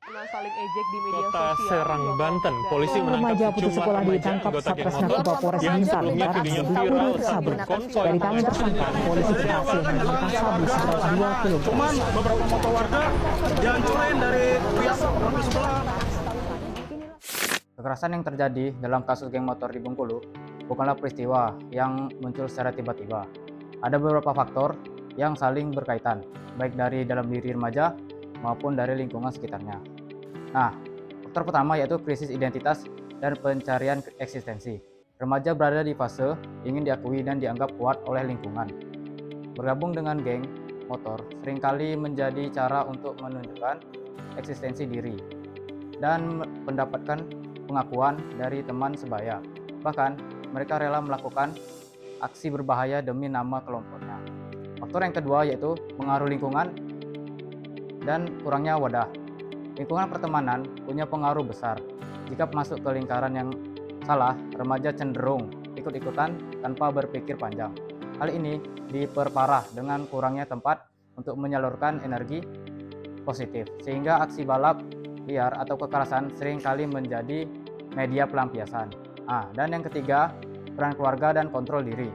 Karena saling ejek di media Kota sosial. Serang, Banten, polisi menangkap remaja putus sejumlah sekolah remaja ditangkap anggota geng Satres motor Narkoba Polres yang Bintan sebelumnya lantaran videonya membeli viral kurir saat sabu. berkonvoy Dari tangan tersangka, polisi berhasil mengamankan sabu seberat 2 kg. Cuman beberapa motor warga dihancurin dari pihak mobil sebelah. Kekerasan yang terjadi dalam kasus geng motor di Bengkulu bukanlah peristiwa yang muncul secara tiba-tiba. Ada beberapa faktor yang saling berkaitan, baik dari dalam diri remaja maupun dari lingkungan sekitarnya. Nah, faktor pertama yaitu krisis identitas dan pencarian eksistensi. Remaja berada di fase ingin diakui dan dianggap kuat oleh lingkungan. Bergabung dengan geng motor seringkali menjadi cara untuk menunjukkan eksistensi diri dan mendapatkan pengakuan dari teman sebaya. Bahkan, mereka rela melakukan aksi berbahaya demi nama kelompoknya. Faktor yang kedua yaitu pengaruh lingkungan dan kurangnya wadah. Lingkungan pertemanan punya pengaruh besar. Jika masuk ke lingkaran yang salah, remaja cenderung ikut-ikutan tanpa berpikir panjang. Hal ini diperparah dengan kurangnya tempat untuk menyalurkan energi positif, sehingga aksi balap liar atau kekerasan seringkali menjadi media pelampiasan. Dan yang ketiga, peran keluarga dan kontrol diri.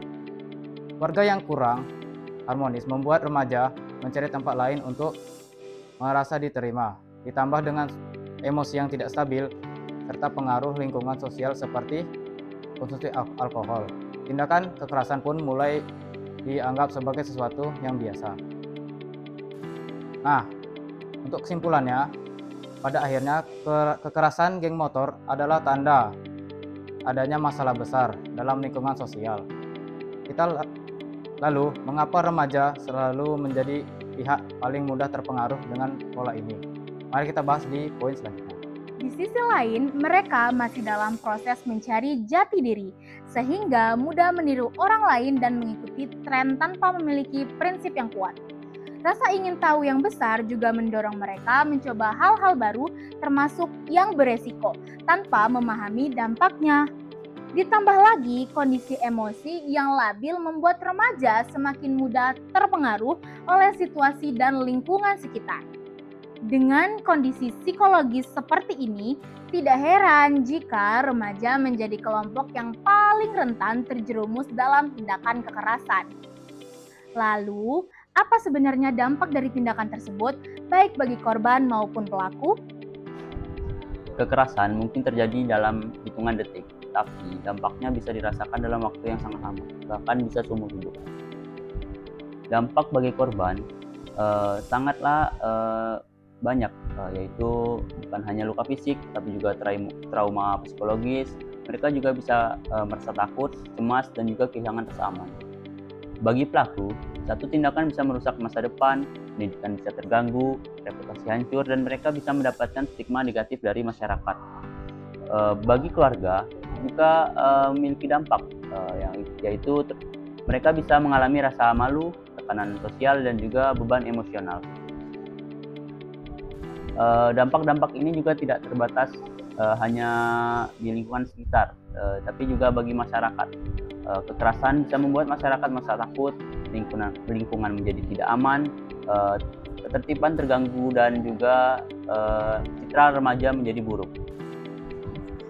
Keluarga yang kurang harmonis membuat remaja mencari tempat lain untuk merasa diterima, ditambah dengan emosi yang tidak stabil serta pengaruh lingkungan sosial seperti konsumsi alkohol. Tindakan kekerasan pun mulai dianggap sebagai sesuatu yang biasa. Nah, untuk kesimpulannya, pada akhirnya kekerasan geng motor adalah tanda adanya masalah besar dalam lingkungan sosial. Lalu, mengapa remaja selalu menjadi pihak paling mudah terpengaruh dengan pola ini? Mari kita bahas di poin selanjutnya. Di sisi lain, mereka masih dalam proses mencari jati diri, sehingga mudah meniru orang lain dan mengikuti tren tanpa memiliki prinsip yang kuat. Rasa ingin tahu yang besar juga mendorong mereka mencoba hal-hal baru, termasuk yang beresiko, tanpa memahami dampaknya. Ditambah lagi, kondisi emosi yang labil membuat remaja semakin mudah terpengaruh oleh situasi dan lingkungan sekitar. Dengan kondisi psikologis seperti ini, tidak heran jika remaja menjadi kelompok yang paling rentan terjerumus dalam tindakan kekerasan. Lalu, apa sebenarnya dampak dari tindakan tersebut, baik bagi korban maupun pelaku? Kekerasan mungkin terjadi dalam hitungan detik, tapi dampaknya bisa dirasakan dalam waktu yang sangat lama, bahkan bisa seumur hidup. Dampak bagi korban sangatlah banyak, yaitu bukan hanya luka fisik, tapi juga trauma psikologis. Mereka juga bisa merasa takut, cemas, dan juga kehilangan rasa aman. Bagi pelaku, satu tindakan bisa merusak masa depan, pendidikan bisa terganggu, reputasi hancur, dan mereka bisa mendapatkan stigma negatif dari masyarakat. Bagi keluarga, juga memiliki dampak, yaitu mereka bisa mengalami rasa malu, tekanan sosial, dan juga beban emosional. Dampak-dampak ini juga tidak terbatas hanya di lingkungan sekitar, tapi juga bagi masyarakat. Kekerasan bisa membuat masyarakat merasa takut, lingkungan menjadi tidak aman, ketertiban terganggu, dan juga citra remaja menjadi buruk.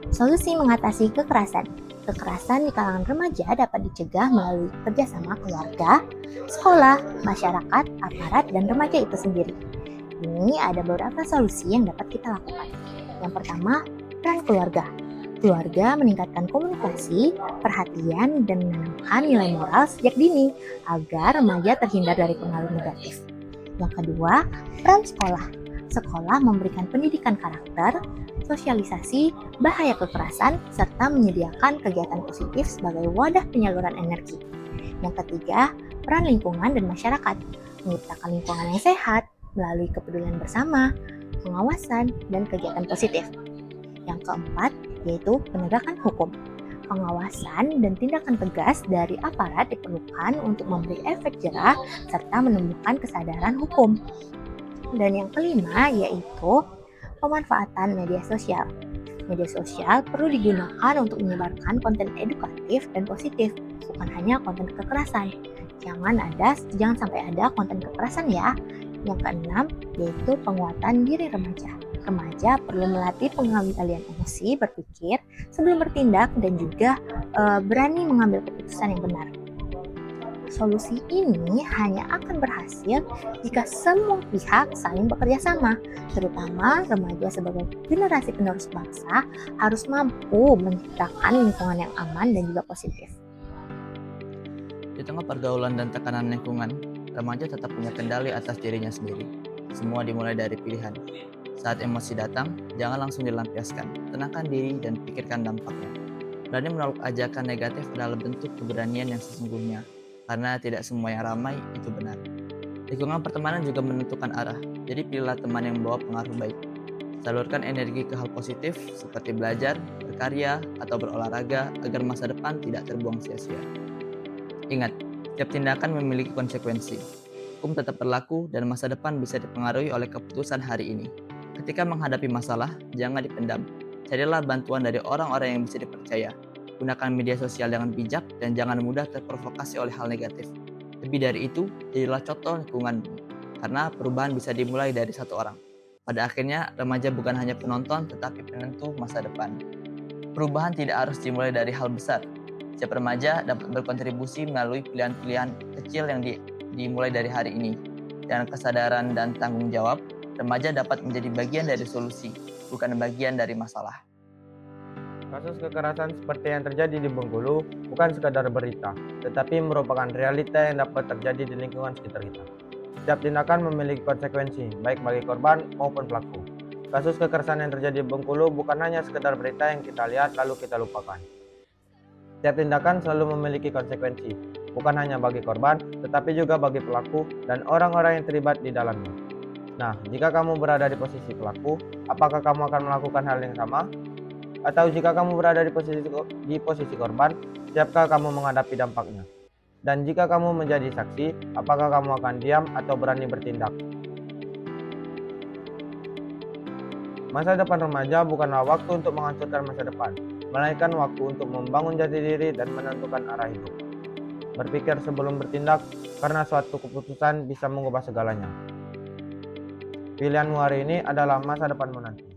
Solusi mengatasi kekerasan. Kekerasan di kalangan remaja dapat dicegah melalui kerjasama keluarga, sekolah, masyarakat, aparat, dan remaja itu sendiri. Ini ada beberapa solusi yang dapat kita lakukan. Yang pertama, peran keluarga. Keluarga meningkatkan komunikasi, perhatian, dan menanamkan nilai moral sejak dini agar remaja terhindar dari pengaruh negatif. Yang kedua, peran sekolah. Sekolah memberikan pendidikan karakter, sosialisasi, bahaya kekerasan, serta menyediakan kegiatan positif sebagai wadah penyaluran energi. Yang ketiga, peran lingkungan dan masyarakat. Menciptakan lingkungan yang sehat melalui kepedulian bersama, pengawasan, dan kegiatan positif. Yang keempat, yaitu penegakan hukum. Pengawasan dan tindakan tegas dari aparat diperlukan untuk memberi efek jerah serta menumbuhkan kesadaran hukum. Dan yang kelima, yaitu pemanfaatan media sosial. Media sosial perlu digunakan untuk menyebarkan konten edukatif dan positif, bukan hanya konten kekerasan. Jangan sampai ada konten kekerasan ya. Yang keenam, yaitu penguatan diri remaja. Remaja perlu melatih pengendalian emosi, berpikir sebelum bertindak, dan juga berani mengambil keputusan yang benar. Solusi ini hanya akan berhasil jika semua pihak saling bekerja sama, terutama remaja sebagai generasi penerus bangsa harus mampu menciptakan lingkungan yang aman dan juga positif. Di tengah pergaulan dan tekanan lingkungan, remaja tetap punya kendali atas dirinya sendiri. Semua dimulai dari pilihan. Saat emosi datang, jangan langsung dilampiaskan. Tenangkan diri dan pikirkan dampaknya. Berani menolak ajakan negatif adalah bentuk keberanian yang sesungguhnya, karena tidak semua yang ramai itu benar. Lingkungan pertemanan juga menentukan arah, jadi pilihlah teman yang membawa pengaruh baik. Salurkan energi ke hal positif seperti belajar, berkarya, atau berolahraga agar masa depan tidak terbuang sia-sia. Ingat, setiap tindakan memiliki konsekuensi. Hukum tetap berlaku dan masa depan bisa dipengaruhi oleh keputusan hari ini. Ketika menghadapi masalah, jangan dipendam. Carilah bantuan dari orang-orang yang bisa dipercaya. Gunakan media sosial dengan bijak dan jangan mudah terprovokasi oleh hal negatif. Lebih dari itu, jadilah contoh lingkunganmu. Karena perubahan bisa dimulai dari satu orang. Pada akhirnya, remaja bukan hanya penonton tetapi penentu masa depan. Perubahan tidak harus dimulai dari hal besar. Setiap remaja dapat berkontribusi melalui pilihan-pilihan kecil yang dimulai dari hari ini. Dengan kesadaran dan tanggung jawab, remaja dapat menjadi bagian dari solusi, bukan bagian dari masalah. Kasus kekerasan seperti yang terjadi di Bengkulu bukan sekadar berita, tetapi merupakan realita yang dapat terjadi di lingkungan sekitar kita. Setiap tindakan memiliki konsekuensi, baik bagi korban maupun pelaku. Kasus kekerasan yang terjadi di Bengkulu bukan hanya sekadar berita yang kita lihat lalu kita lupakan. Setiap tindakan selalu memiliki konsekuensi, bukan hanya bagi korban, tetapi juga bagi pelaku dan orang-orang yang terlibat di dalamnya. Nah, jika kamu berada di posisi pelaku, apakah kamu akan melakukan hal yang sama? Atau jika kamu berada di posisi korban, siapkah kamu menghadapi dampaknya? Dan jika kamu menjadi saksi, apakah kamu akan diam atau berani bertindak? Masa depan remaja bukanlah waktu untuk menghancurkan masa depan, melainkan waktu untuk membangun jati diri dan menentukan arah hidup. Berpikir sebelum bertindak, karena suatu keputusan bisa mengubah segalanya. Pilihanmu hari ini adalah masa depanmu nanti.